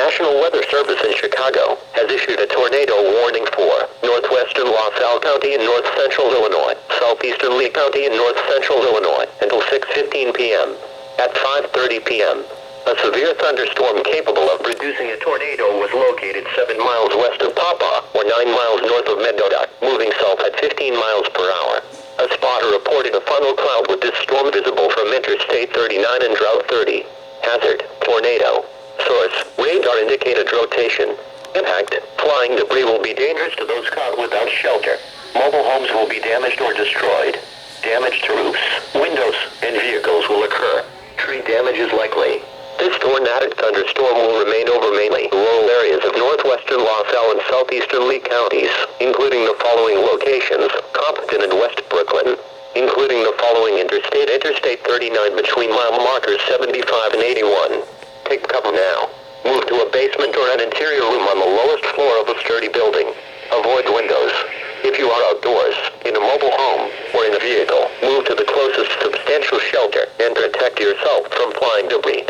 National Weather Service in Chicago has issued a tornado warning for northwestern LaSalle County and north central Illinois, southeastern Lee County and north central Illinois until 6:15 p.m. At 5:30 p.m., a severe thunderstorm capable of producing a tornado was located 7 miles west of Papa, or 9 miles north of Mendota, moving south at 15 miles per hour. A spotter reported a funnel cloud with this storm visible from Interstate 39 and Route 30. Hazard, tornado. Source, radar indicated rotation. Impact, flying debris will be dangerous to those caught without shelter. Mobile homes will be damaged or destroyed. Damage to roofs, windows, and vehicles will occur. Tree damage is likely. This tornadic thunderstorm will remain over mainly rural areas of northwestern LaSalle and southeastern Lee counties, including the following locations: Compton and West Brooklyn, including the following Interstate 39 between mile markers 75 and 81. Take cover now. Move to a basement or an interior room on the lowest floor of a sturdy building. Avoid windows. If you are outdoors, in a mobile home, or in a vehicle, move to the closest substantial shelter and protect yourself from flying debris.